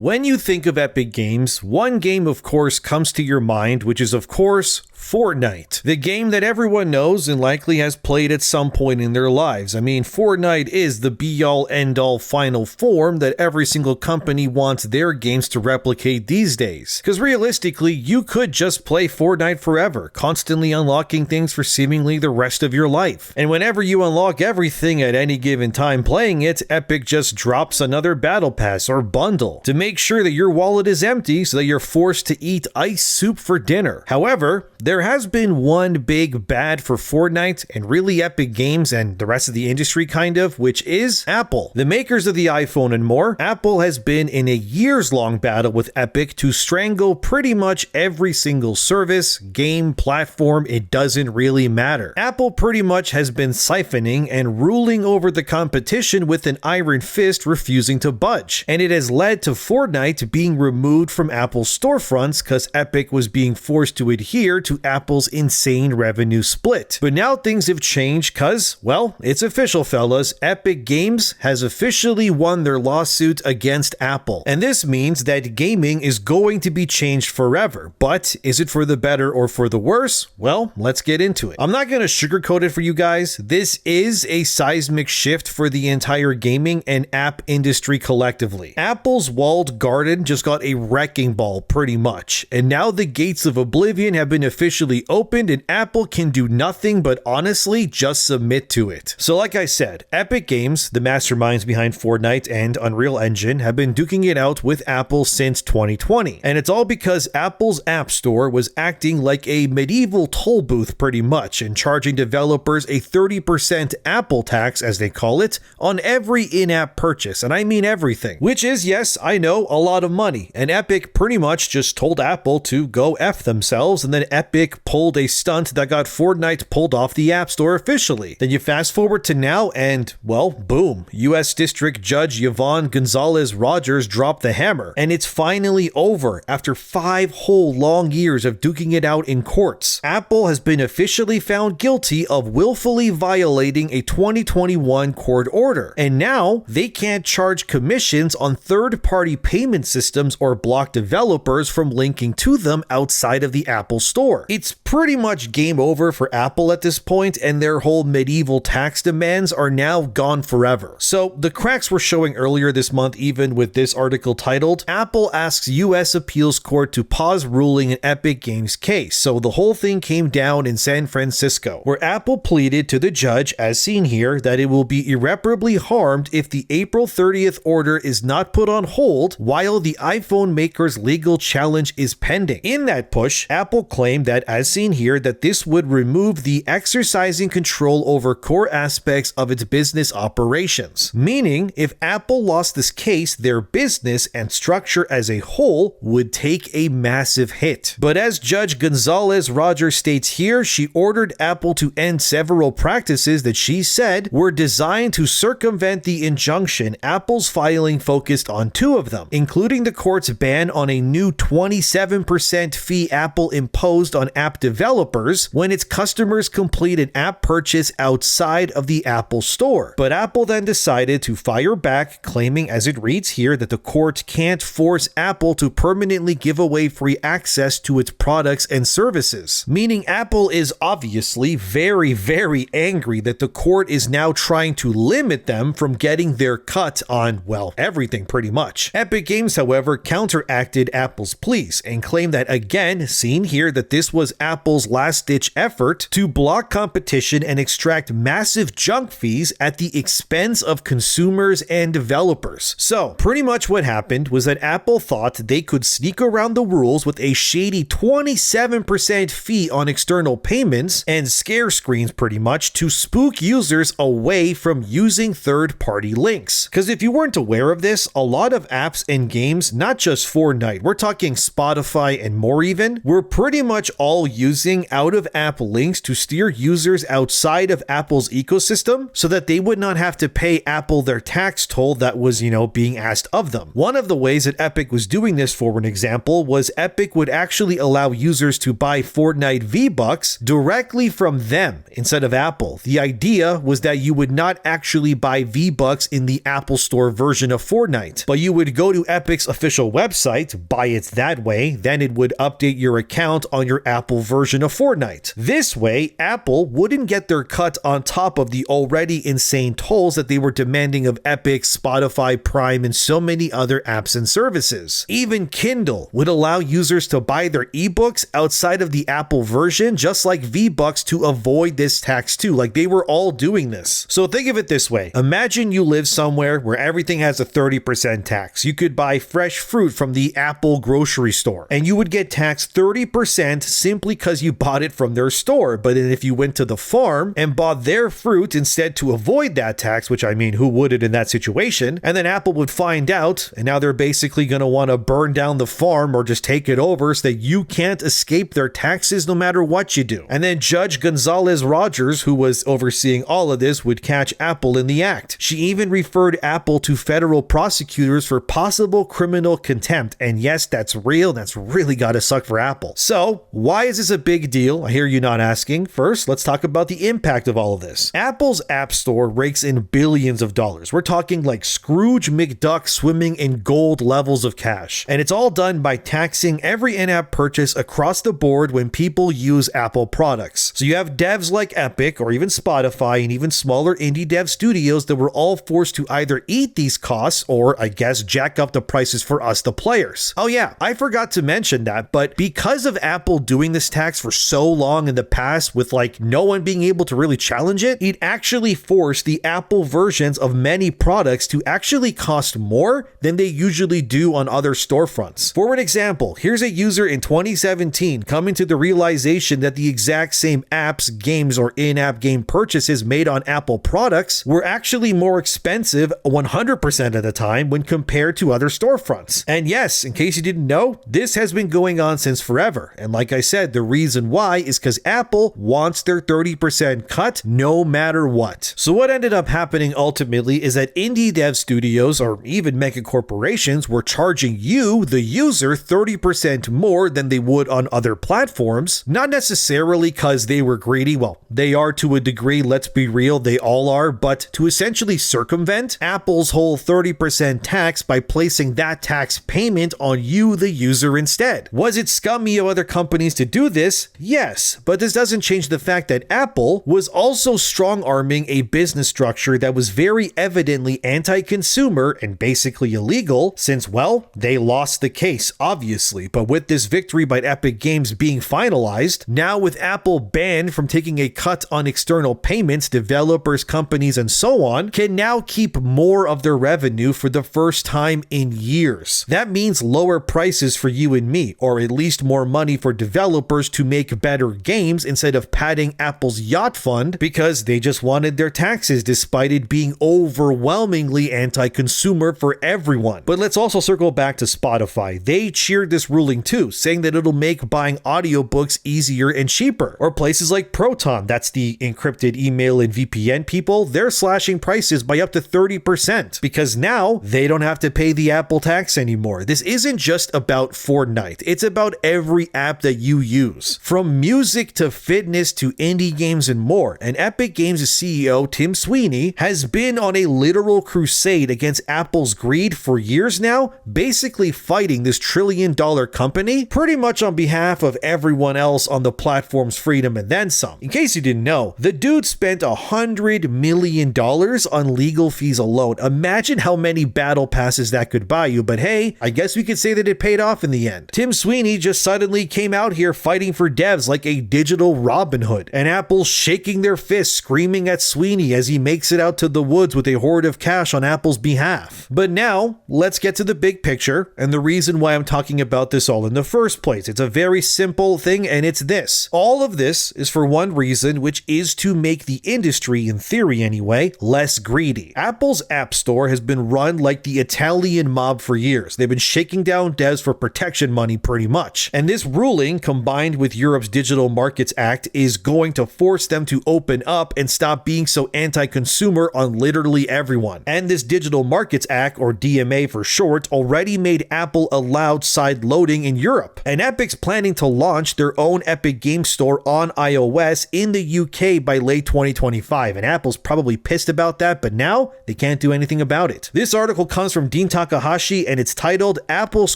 When you think of Epic Games, one game of course comes to your mind, which is of course Fortnite. The game that everyone knows and likely has played at some point in their lives. I mean, Fortnite is the be-all end-all final form that every single company wants their games to replicate these days. Because realistically, you could just play Fortnite forever, constantly unlocking things for seemingly the rest of your life. And whenever you unlock everything at any given time playing it, Epic just drops another battle pass or bundle to make sure that your wallet is empty so that you're forced to eat ice soup for dinner. However, there has been one big bad for Fortnite and really Epic Games and the rest of the industry kind of, which is Apple. The makers of the iPhone and more, Apple has been in a years-long battle with Epic to strangle pretty much every single service, game, platform, it doesn't really matter. Apple pretty much has been siphoning and ruling over the competition with an iron fist refusing to budge, and it has led to Fortnite being removed from Apple's storefronts because Epic was being forced to adhere to Apple's insane revenue split. But now things have changed because, well, it's official fellas, Epic Games has officially won their lawsuit against Apple. And this means that gaming is going to be changed forever. But is it for the better or for the worse? Well, let's get into it. I'm not going to sugarcoat it for you guys. This is a seismic shift for the entire gaming and app industry collectively. Apple's walled garden just got a wrecking ball pretty much. And now the gates of oblivion have been officially opened and Apple can do nothing but honestly just submit to it. So like I said, Epic Games, the masterminds behind Fortnite and Unreal Engine, have been duking it out with Apple since 2020. And it's all because Apple's App Store was acting like a medieval toll booth pretty much and charging developers a 30% Apple tax, as they call it, on every in-app purchase. And I mean everything. Which is, yes, I know, a lot of money. And Epic pretty much just told Apple to go F themselves, and then Epic pulled a stunt that got Fortnite pulled off the App Store officially. Then you fast forward to now and, well, boom, US District Judge Yvonne Gonzalez Rogers dropped the hammer. And it's finally over after 5 whole long years of duking it out in courts. Apple has been officially found guilty of willfully violating a 2021 court order. And now they can't charge commissions on third-party payment systems or block developers from linking to them outside of the Apple Store. It's pretty much game over for Apple at this point, and their whole medieval tax demands are now gone forever. So the cracks were showing earlier this month, even with this article titled, Apple asks US Appeals Court to pause ruling in Epic Games case. So the whole thing came down in San Francisco, where Apple pleaded to the judge, as seen here, that it will be irreparably harmed if the April 30th order is not put on hold while the iPhone maker's legal challenge is pending. In that push, Apple claimed that, as seen here, that this would remove the exercising control over core aspects of its business operations. Meaning, if Apple lost this case, their business and structure as a whole would take a massive hit. But as Judge Gonzalez Rogers states here, she ordered Apple to end several practices that she said were designed to circumvent the injunction. Apple's filing focused on 2 of them, including the court's ban on a new 27% fee Apple imposed on app developers when its customers complete an app purchase outside of the Apple Store. But Apple then decided to fire back, claiming, as it reads here, that the court can't force Apple to permanently give away free access to its products and services. Meaning Apple is obviously very, very angry that the court is now trying to limit them from getting their cut on, well, everything pretty much. Epic Games, however, counteracted Apple's pleas and claimed that, again, seen here, that this was Apple's last-ditch effort to block competition and extract massive junk fees at the expense of consumers and developers. So, pretty much what happened was that Apple thought they could sneak around the rules with a shady 27% fee on external payments and scare screens pretty much to spook users away from using third-party links. Because if you weren't aware of this, a lot of apps and games, not just Fortnite, we're talking Spotify and more even, were pretty much all using out-of-app links to steer users outside of Apple's ecosystem so that they would not have to pay Apple their tax toll that was, being asked of them. One of the ways that Epic was doing this, for an example, was Epic would actually allow users to buy Fortnite V-Bucks directly from them instead of Apple. The idea was that you would not actually buy V-Bucks in the Apple Store version of Fortnite, but you would go to Epic's official website, buy it that way, then it would update your account on your Apple version of Fortnite. This way, Apple wouldn't get their cut on top of the already insane tolls that they were demanding of Epic, Spotify, Prime, and so many other apps and services. Even Kindle would allow users to buy their ebooks outside of the Apple version, just like V-Bucks, to avoid this tax too. Like, they were all doing this. So think of it this way. Imagine you live somewhere where everything has a 30% tax. You could buy fresh fruit from the Apple grocery store, and you would get taxed 30% simply because you bought it from their store. But then if you went to the farm and bought their fruit instead to avoid that tax, which I mean, who wouldn't in that situation? And then Apple would find out, and now they're basically going to want to burn down the farm or just take it over so that you can't escape their taxes no matter what you do. And then Judge Gonzalez Rogers, who was overseeing all of this, would catch Apple in the act. She even referred Apple to federal prosecutors for possible criminal contempt. And yes, that's real. That's really gotta suck for Apple. So why is this a big deal? I hear you not asking. First, let's talk about the impact of all of this. Apple's App Store rakes in billions of dollars. We're talking like Scrooge McDuck swimming in gold levels of cash. And it's all done by taxing every in-app purchase across the board when people use Apple products. So you have devs like Epic or even Spotify and even smaller indie dev studios that were all forced to either eat these costs or, I guess, jack up the prices for us, the players. Oh yeah, I forgot to mention that, but because of Apple doing this tax for so long in the past with like no one being able to really challenge it, it actually forced the Apple versions of many products to actually cost more than they usually do on other storefronts. For an example, here's a user in 2017 coming to the realization that the exact same apps, games, or in-app game purchases made on Apple products were actually more expensive 100% of the time when compared to other storefronts. And yes, in case you didn't know, this has been going on since forever. And like I said, the reason why is because Apple wants their 30% cut no matter what. So what ended up happening ultimately is that indie dev studios or even mega corporations were charging you, the user, 30% more than they would on other platforms, not necessarily because they were greedy. Well, they are to a degree, let's be real, they all are, but to essentially circumvent Apple's whole 30% tax by placing that tax payment on you, the user, instead. Was it scummy of other companies to do this? Yes, but this doesn't change the fact that Apple was also strong-arming a business structure that was very evidently anti-consumer and basically illegal since, well, they lost the case, obviously. But with this victory by Epic Games being finalized, now with Apple banned from taking a cut on external payments, developers, companies, and so on can now keep more of their revenue for the first time in years. That means lower prices for you and me, or at least more money for developers to make better games instead of padding Apple's yacht fund because they just wanted their taxes despite it being overwhelmingly anti-consumer for everyone. But let's also circle back to Spotify. They cheered this ruling too, saying that it'll make buying audiobooks easier and cheaper. Or places like Proton, that's the encrypted email and VPN people, they're slashing prices by up to 30% because now they don't have to pay the Apple tax anymore. This isn't just about Fortnite. It's about every app that you use, from music to fitness to indie games and more. And Epic Games' CEO Tim Sweeney has been on a literal crusade against Apple's greed for years now, basically fighting this trillion-dollar company pretty much on behalf of everyone else on the platform's freedom and then some. In case you didn't know, the dude spent $100 million on legal fees alone. Imagine how many battle passes that could buy you, but hey, I guess we could say that it paid off in the end. Tim Sweeney just suddenly came out here fighting for devs like a digital Robin Hood, and Apple's shaking their fists screaming at Sweeney as he makes it out to the woods with a hoard of cash on Apple's behalf. But now, let's get to the big picture and the reason why I'm talking about this all in the first place. It's a very simple thing, and it's this. All of this is for one reason, which is to make the industry, in theory anyway, less greedy. Apple's App Store has been run like the Italian mob for years. They've been shaking down devs for protection money pretty much. And this ruling combined with Europe's Digital Markets Act, is going to force them to open up and stop being so anti-consumer on literally everyone. And this Digital Markets Act, or DMA for short, already made Apple allowed side loading in Europe. And Epic's planning to launch their own Epic Game Store on iOS in the UK by late 2025. And Apple's probably pissed about that, but now they can't do anything about it. This article comes from Dean Takahashi and it's titled "Apple's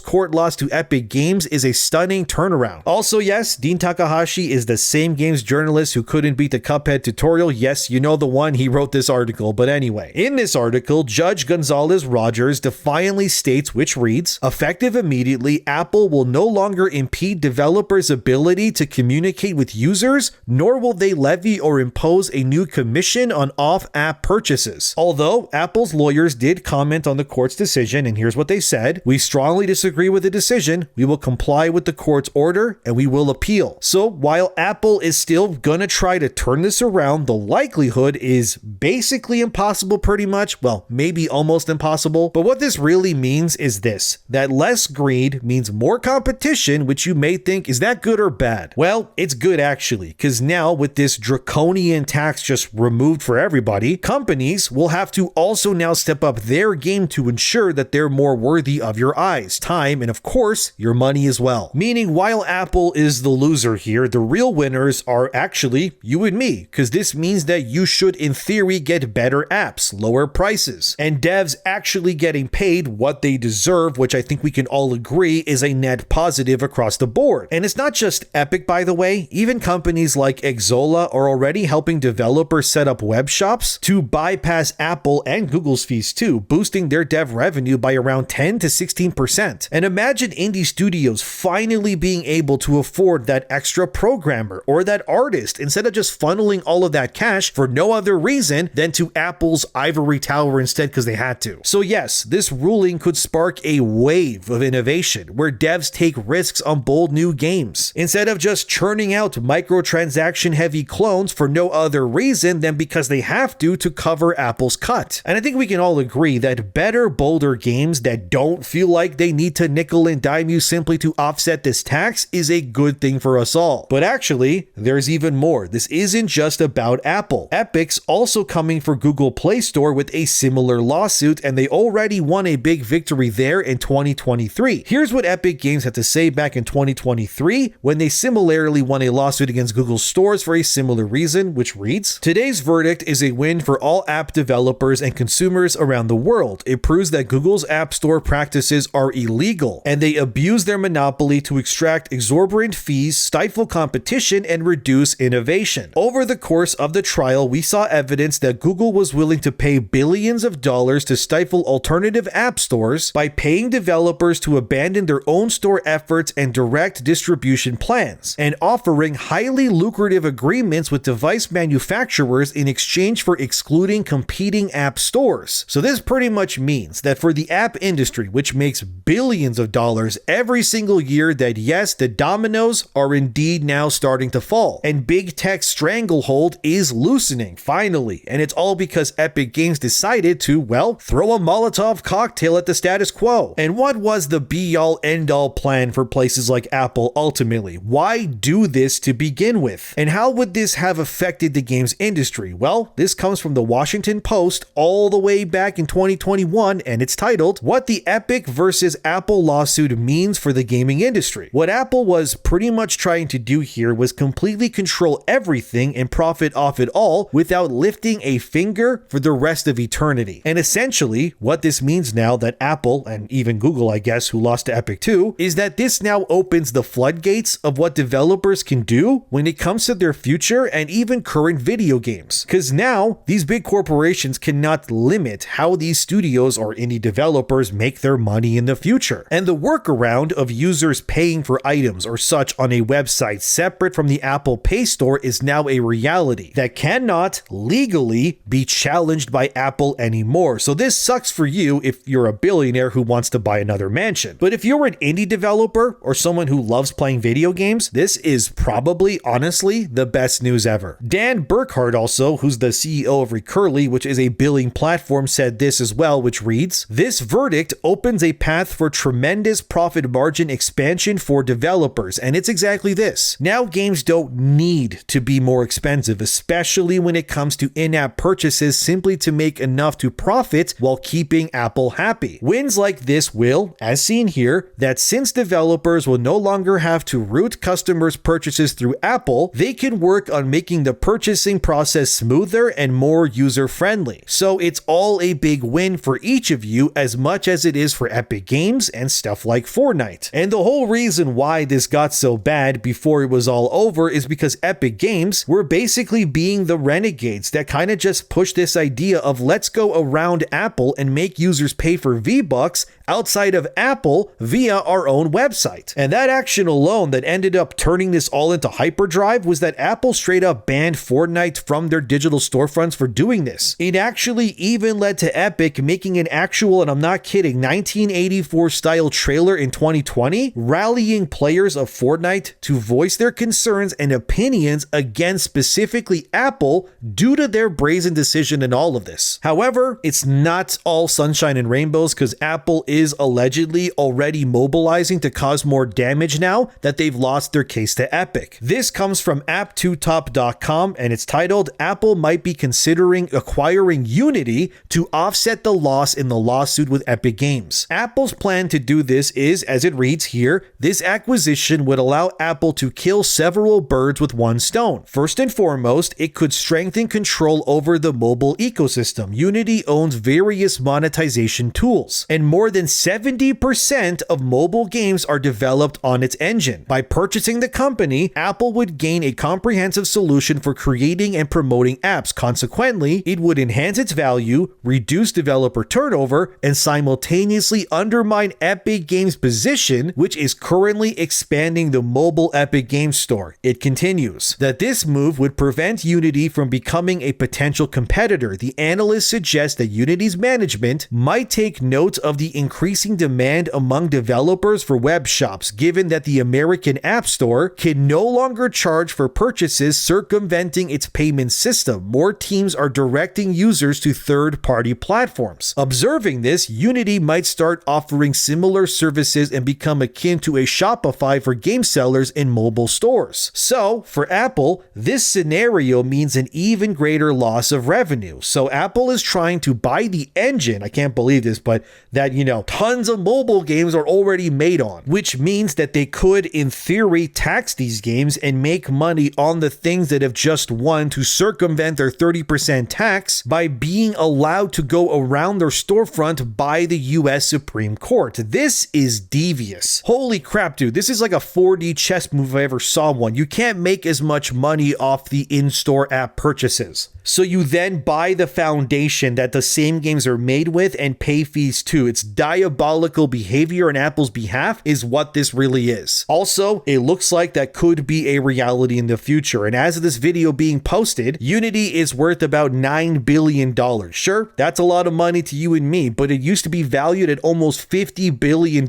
Court Loss to Epic Games is a Stunning Turnaround." Also, yes, Dean Takahashi is the same games journalist who couldn't beat the Cuphead tutorial. Yes, you know the one, he wrote this article. But anyway, in this article, Judge Gonzalez Rogers defiantly states, which reads, "Effective immediately, Apple will no longer impede developers' ability to communicate with users, nor will they levy or impose a new commission on off-app purchases." Although Apple's lawyers did comment on the court's decision, and here's what they said: "We strongly disagree with the decision. We will comply with the court's order and we will appeal." So while Apple is still gonna try to turn this around, the likelihood is basically impossible pretty much. Well, maybe almost impossible. But what this really means is this, that less greed means more competition, which you may think, is that good or bad? Well, it's good actually, because now with this draconian tax just removed for everybody, companies will have to also now step up their game to ensure that they're more worthy of your eyes, time, and of course, your money as well. Meaning, while Apple is the loser here, the real winners are actually you and me, because this means that you should in theory get better apps, lower prices, and devs actually getting paid what they deserve, which I think we can all agree is a net positive across the board. And it's not just Epic, by the way. Even companies like Xsolla are already helping developers set up web shops to bypass Apple and Google's fees too, boosting their dev revenue by around 10 to 16%. And imagine indie studios finally being able to afford that extra programmer or that artist instead of just funneling all of that cash for no other reason than to Apple's ivory tower instead because they had to. So yes, this ruling could spark a wave of innovation where devs take risks on bold new games instead of just churning out microtransaction heavy clones for no other reason than because they have to cover Apple's cut. And I think we can all agree that better, bolder games that don't feel like they need to nickel and dime you simply to offset this tax is a good thing for us all. But actually, there's even more. This isn't just about Apple. Epic's also coming for Google Play Store with a similar lawsuit, and they already won a big victory there in 2023. Here's what Epic Games had to say back in 2023 when they similarly won a lawsuit against Google stores for a similar reason, which reads, "Today's verdict is a win for all app developers and consumers around the world. It proves that Google's App Store practices are illegal, and they abuse their monopoly to extract exorbitant fees, stifle competition, and reduce innovation." Over the course of the trial, we saw evidence that Google was willing to pay billions of dollars to stifle alternative app stores by paying developers to abandon their own store efforts and direct distribution plans, and offering highly lucrative agreements with device manufacturers in exchange for excluding competing app stores. So this pretty much means that for the app industry, which makes billions of dollars every single year, that yes, the dominoes are indeed now starting to fall, and big tech's stranglehold is loosening finally, and it's all because Epic Games decided to, well, throw a Molotov cocktail at the status quo. And what was the be-all end-all plan for places like Apple ultimately? Why do this to begin with? And how would this have affected the games industry? Well, this comes from the Washington Post all the way back in 2021, and it's titled, "What the Epic versus Apple lawsuit means for the gaming industry." What Apple was pretty much trying to do here was completely control everything and profit off it all without lifting a finger for the rest of eternity. And essentially, what this means now that Apple, and even Google, I guess, who lost to Epic too, is that this now opens the floodgates of what developers can do when it comes to their future and even current video games. Because now, these big corporations cannot limit how these studios or indie developers make their money in the future. And the workaround of users paying for items or such on a website separate from the Apple Pay Store is now a reality that cannot legally be challenged by Apple anymore. So this sucks for you if you're a billionaire who wants to buy another mansion. But if you're an indie developer or someone who loves playing video games, this is probably, honestly, the best news ever. Dan Burkhardt also, who's the CEO of Recurly, which is a billing platform, said this as well, which reads, "This verdict opens a path for tremendous profit margin expansion for developers. developers, and it's exactly this. Now games don't need to be more expensive, especially when it comes to in-app purchases, simply to make enough to profit while keeping Apple happy. Wins like this will, as seen here, that since developers will no longer have to route customers' purchases through Apple, they can work on making the purchasing process smoother and more user-friendly. So it's all a big win for each of you as much as it is for Epic Games and stuff like Fortnite. And the whole reason why this got so bad before it was all over is because Epic Games were basically being the renegades that kind of just pushed this idea of let's go around Apple and make users pay for V-Bucks outside of Apple via our own website. And that action alone that ended up turning this all into hyperdrive was that Apple straight up banned Fortnite from their digital storefronts for doing this. It actually even led to Epic making an actual, and I'm not kidding, 1984 style trailer in 2020, rallying players of Fortnite to voice their concerns and opinions against specifically Apple due to their brazen decision in all of this. However, it's not all sunshine and rainbows, because Apple is allegedly already mobilizing to cause more damage now that they've lost their case to Epic. This comes from app2top.com, and it's titled, "Apple might be considering acquiring Unity to offset the loss in the lawsuit with Epic Games." Apple's plan to do this is, as it reads here, this acquisition would allow Apple to kill several birds with one stone. First and foremost, it could strengthen control over the mobile ecosystem. Unity owns various monetization tools, and more than 70% of mobile games are developed on its engine. By purchasing the company, Apple would gain a comprehensive solution for creating and promoting apps. Consequently, it would enhance its value, reduce developer turnover, and simultaneously undermine Epic Games' position, which is currently expanding the mobile Epic Games Store. It continues that this move would prevent Unity from becoming a potential competitor. The analysts suggest that Unity's management might take note of the increasing demand among developers for web shops, given that the American App Store can no longer charge for purchases, circumventing its payment system. More teams are directing users to third-party platforms. Observing this, Unity might start offering similar services and become akin to a Shopify for game sellers in mobile stores. So, for Apple, this scenario means an even greater loss of revenue. So Apple is trying to buy the engine, I can't believe this, but that, tons of mobile games are already made on, which means that they could, in theory, tax these games and make money on the things that have just won to circumvent their 30% tax by being allowed to go around their storefront by the US Supreme Court. This is devious. Holy crap, dude. This is like a 4D chess move if I ever saw one. You can't make as much money off the in-store app purchases. So you then buy the foundation that the same games are made with and pay fees too. It's diabolical behavior on Apple's behalf is what this really is. Also, it looks like that could be a reality in the future. And as of this video being posted, Unity is worth about $9 billion. Sure, that's a lot of money to you and me, but it used to be valued at almost $50 billion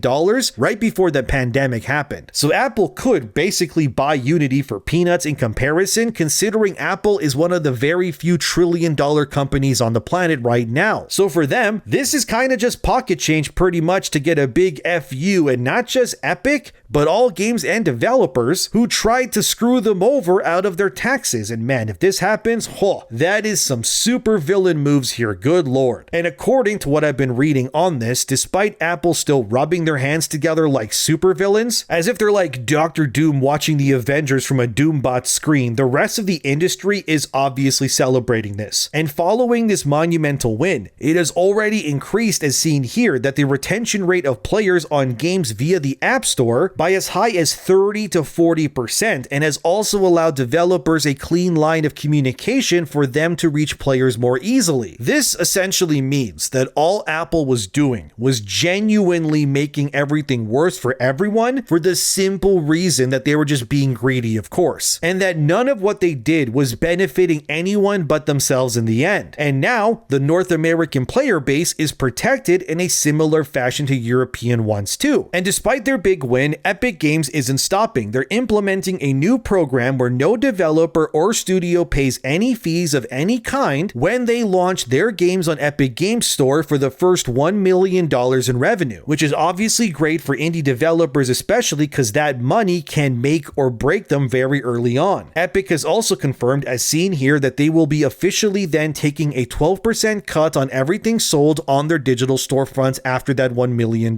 right before the pandemic happened. So Apple could basically buy Unity for peanuts in comparison, considering Apple is one of the very few trillion-dollar companies on the planet right now. So for them, this is kind of just pocket change pretty much to get a big FU, and not just Epic, but all games and developers who tried to screw them over out of their taxes. And man, if this happens, that is some super villain moves here, good lord. And according to what I've been reading on this, despite Apple still rubbing their hands together like super villains, as if they're like Dr. Doom watching the Avengers from a Doombot screen, the rest of the industry is obviously celebrating this. And following this monumental win, it has already increased, as seen here, that the retention rate of players on games via the App Store by as high as 30 to 40%, and has also allowed developers a clean line of communication for them to reach players more easily. This essentially means that all Apple was doing was genuinely making everything worse for everyone, for the simple reason that they were just being greedy, of course, and that none of what they did was benefiting anyone but themselves in the end. And now, the North American player base is protected in a similar fashion to European ones too. And despite their big win, Epic Games isn't stopping. They're implementing a new program where no developer or studio pays any fees of any kind when they launch their games on Epic Games Store for the first $1 million in revenue, which is obviously great for indie developers, especially because that money can make or break them very early on. Epic has also confirmed, as seen here, that they will be officially then taking a 12% cut on everything sold on their digital storefronts after that $1 million,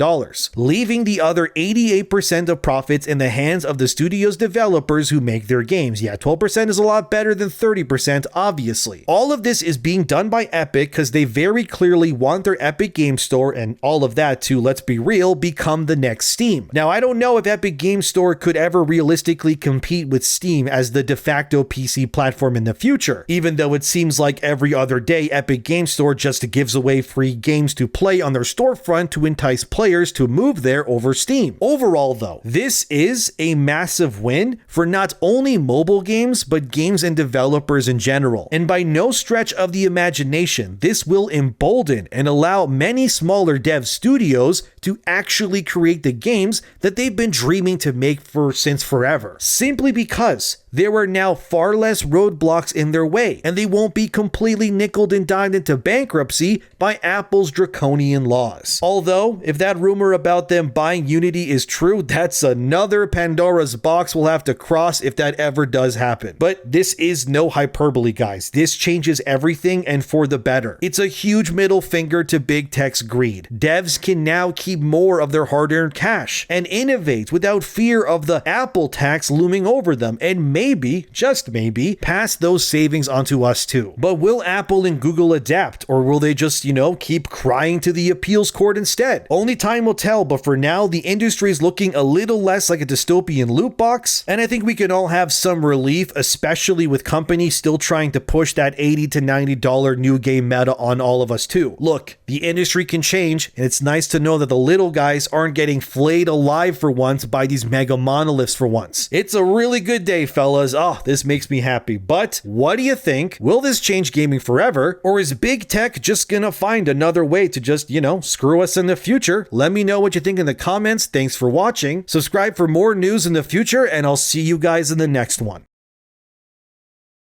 leaving the other 88% of profits in the hands of the studio's developers who make their games. Yeah, 12% is a lot better than 30%, obviously. All of this is being done by Epic because they very clearly want their Epic Games Store and all of that to, let's be real, become the next Steam. Now, I don't know if Epic Games Store could ever realistically compete with Steam as the de facto PC platform in the future, even though it seems like every other day Epic Games Store just gives away free games to play on their storefront to entice players to move there over Steam. Overall though, this is a massive win for not only mobile games, but games and developers in general. And by no stretch of the imagination, this will embolden and allow many smaller dev studios to actually create the games that they've been dreaming to make since forever. Simply because there are now far less roadblocks in their way, and they won't be completely nickeled and dimed into bankruptcy by Apple's draconian laws. Although, if that rumor about them buying Unity is true, that's another Pandora's box we'll have to cross if that ever does happen. But this is no hyperbole, guys. This changes everything and for the better. It's a huge middle finger to big tech's greed. Devs can now keep more of their hard-earned cash and innovate without fear of the Apple tax looming over them, and maybe, just maybe, pass those savings onto us too. But will Apple and Google adapt, or will they just, keep crying to the appeals court instead? Only time will tell, but for now, the industry is looking a little less like a dystopian loot box, and I think we can all have some relief, especially with companies still trying to push that $80 to $90 new game meta on all of us too. Look, the industry can change, and it's nice to know that the little guys aren't getting flayed alive for once by these mega monoliths for once. It's a really good day, fellas. Oh, this makes me happy. But what do you think? Will this change gaming forever? Or is big tech just gonna find another way to just, screw us in the future? Let me know what you think in the comments. Thanks for watching. Subscribe for more news in the future, and I'll see you guys in the next one.